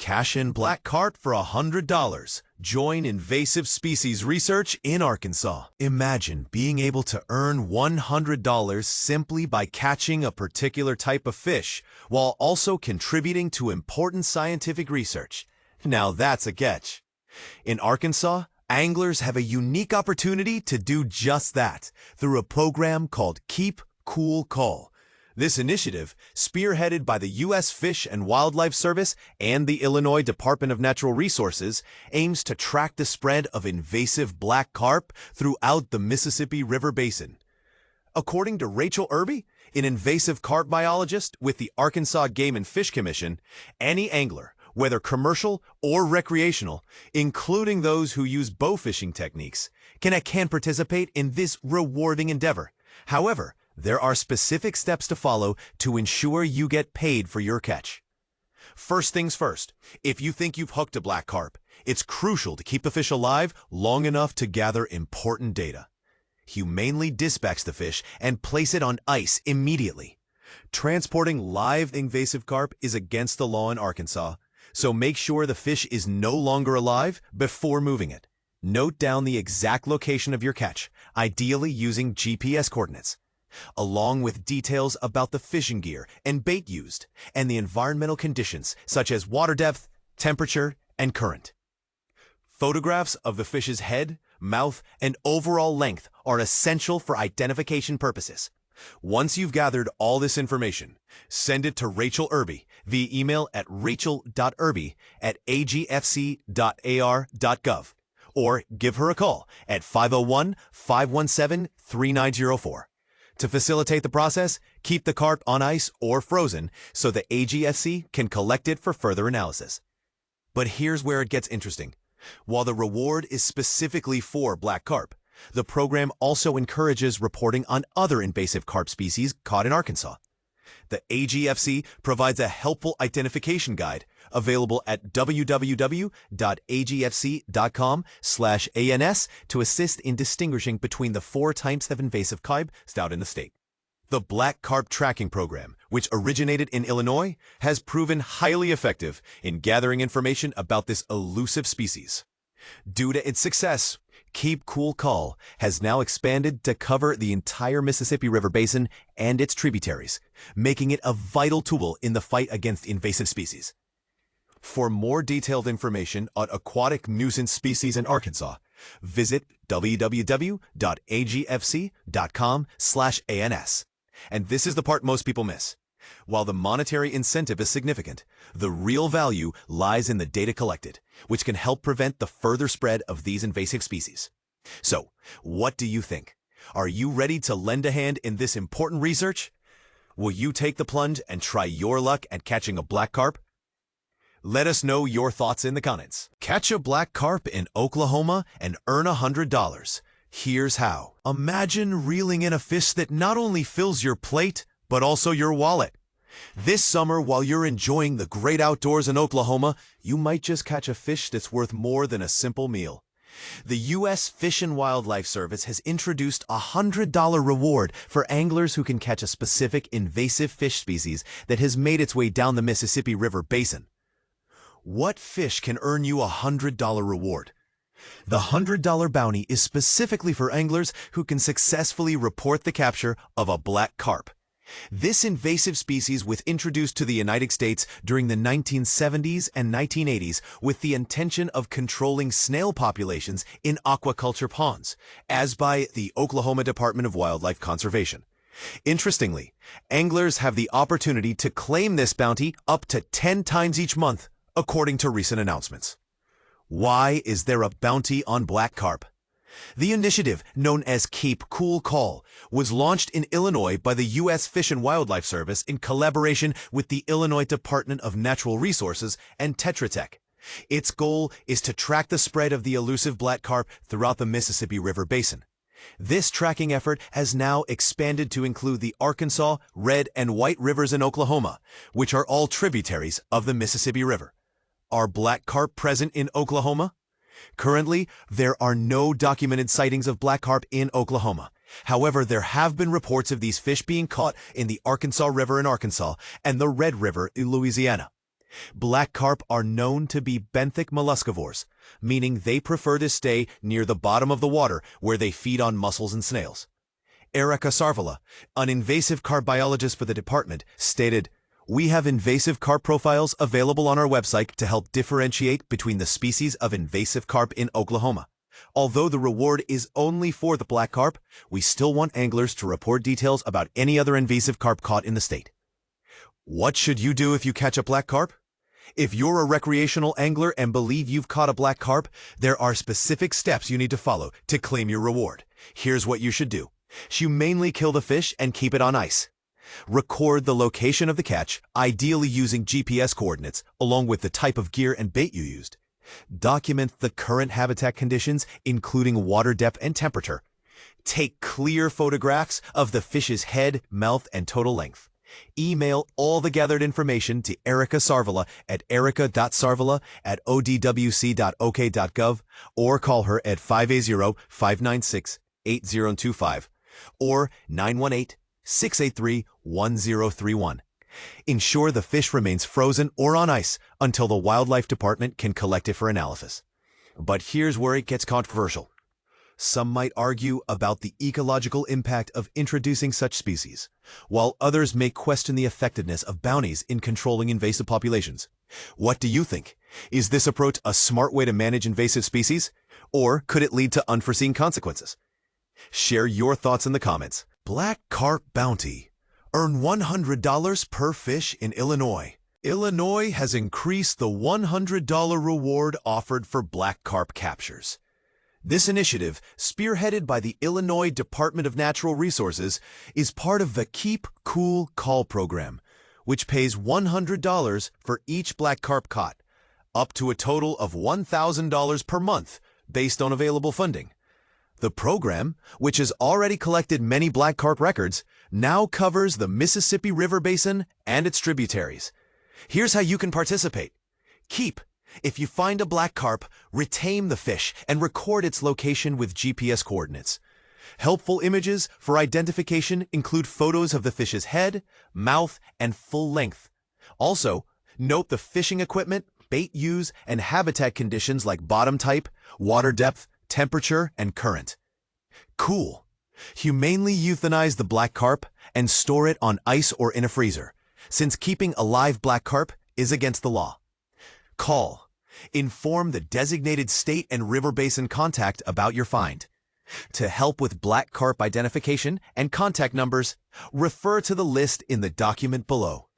Cash in black carp for $100. Join invasive species research in Arkansas. Imagine being able to earn $100 simply by catching a particular type of fish, while also contributing to important scientific research. Now that's a catch. In Arkansas, anglers have a unique opportunity to do just that through a program called Keep Cool Call. This initiative, spearheaded by the U.S. Fish and Wildlife Service and the Illinois Department of Natural Resources, aims to track the spread of invasive black carp throughout the Mississippi River Basin. According to Rachel Irby, an invasive carp biologist with the Arkansas Game and Fish Commission, any angler, whether commercial or recreational, including those who use bow fishing techniques, can participate in this rewarding endeavor. However, there are specific steps to follow to ensure you get paid for your catch. First things first, if you think you've hooked a black carp, it's crucial to keep the fish alive long enough to gather important data. Humanely dispatch the fish and place it on ice immediately. Transporting live invasive carp is against the law in Arkansas, so make sure the fish is no longer alive before moving it. Note down the exact location of your catch, ideally using GPS coordinates, along with details about the fishing gear and bait used, and the environmental conditions such as water depth, temperature, and current. Photographs of the fish's head, mouth, and overall length are essential for identification purposes. Once you've gathered all this information, send it to Rachel Irby via email at rachel.irby@agfc.ar.gov or give her a call at 501-517-3904. To facilitate the process, keep the carp on ice or frozen so the AGFC can collect it for further analysis. But here's where it gets interesting. While the reward is specifically for black carp, the program also encourages reporting on other invasive carp species caught in Arkansas. The AGFC provides a helpful identification guide available at www.agfc.com/ans to assist in distinguishing between the 4 types of invasive carp found in the state. The Black Carp Tracking Program, which originated in Illinois, has proven highly effective in gathering information about this elusive species. Due to its success, Keep Cool Call has now expanded to cover the entire Mississippi River Basin and its tributaries, making it a vital tool in the fight against invasive species. For more detailed information on aquatic nuisance species in Arkansas, visit www.agfc.com/ans. And this is the part most people miss. While the monetary incentive is significant, the real value lies in the data collected, which can help prevent the further spread of these invasive species. So, what do you think? Are you ready to lend a hand in this important research? Will you take the plunge and try your luck at catching a black carp? Let us know your thoughts in the comments. Catch a black carp in Oklahoma and earn $100. Here's how. Imagine reeling in a fish that not only fills your plate, but also your wallet. This summer, while you're enjoying the great outdoors in Oklahoma, you might just catch a fish that's worth more than a simple meal. The U.S. Fish and Wildlife Service has introduced a $100 reward for anglers who can catch a specific invasive fish species that has made its way down the Mississippi River Basin. What fish can earn you a $100 reward? The $100 bounty is specifically for anglers who can successfully report the capture of a black carp. This invasive species was introduced to the United States during the 1970s and 1980s with the intention of controlling snail populations in aquaculture ponds, as by the Oklahoma Department of Wildlife Conservation. Interestingly, anglers have the opportunity to claim this bounty up to 10 times each month, according to recent announcements. Why is there a bounty on black carp? The initiative, known as Keep Cool Call, was launched in Illinois by the U.S. Fish and Wildlife Service in collaboration with the Illinois Department of Natural Resources and Tetra Tech. Its goal is to track the spread of the elusive black carp throughout the Mississippi River Basin. This tracking effort has now expanded to include the Arkansas, Red, and White Rivers in Oklahoma, which are all tributaries of the Mississippi River. Are black carp present in Oklahoma? Currently, there are no documented sightings of black carp in Oklahoma. However, there have been reports of these fish being caught in the Arkansas River in Arkansas and the Red River in Louisiana. Black carp are known to be benthic molluscivores, meaning they prefer to stay near the bottom of the water where they feed on mussels and snails. Erica Sarvala, an invasive carp biologist for the department, stated, "We have invasive carp profiles available on our website to help differentiate between the species of invasive carp in Oklahoma. Although the reward is only for the black carp, we still want anglers to report details about any other invasive carp caught in the state." What should you do if you catch a black carp? If you're a recreational angler and believe you've caught a black carp, there are specific steps you need to follow to claim your reward. Here's what you should do. Humanely kill the fish and keep it on ice. Record the location of the catch, ideally using GPS coordinates, along with the type of gear and bait you used. Document the current habitat conditions, including water depth and temperature. Take clear photographs of the fish's head, mouth, and total length. Email all the gathered information to Erica Sarvala at erica.sarvala@odwc.ok.gov or call her at 580-596-8025 or 918-683-1031. Ensure the fish remains frozen or on ice until the Wildlife Department can collect it for analysis. But here's where it gets controversial. Some might argue about the ecological impact of introducing such species, while others may question the effectiveness of bounties in controlling invasive populations. What do you think? Is this approach a smart way to manage invasive species, or could it lead to unforeseen consequences? Share your thoughts in the comments. Black carp bounty. Earn $100 per fish in Illinois. Illinois has increased the $100 reward offered for black carp captures. This initiative, spearheaded by the Illinois Department of Natural Resources, is part of the Keep Cool Call program, which pays $100 for each black carp caught, up to a total of $1,000 per month based on available funding. The program, which has already collected many black carp records, now covers the Mississippi River Basin and its tributaries. Here's how you can participate. If you find a black carp, retain the fish and record its location with GPS coordinates. Helpful images for identification include photos of the fish's head, mouth, and full length. Also, note the fishing equipment, bait use, and habitat conditions like bottom type, water depth, temperature, and current. Cool. Humanely euthanize the black carp and store it on ice or in a freezer, since keeping a live black carp is against the law. Call. Inform the designated state and river basin contact about your find. To help with black carp identification and contact numbers, refer to the list in the document below.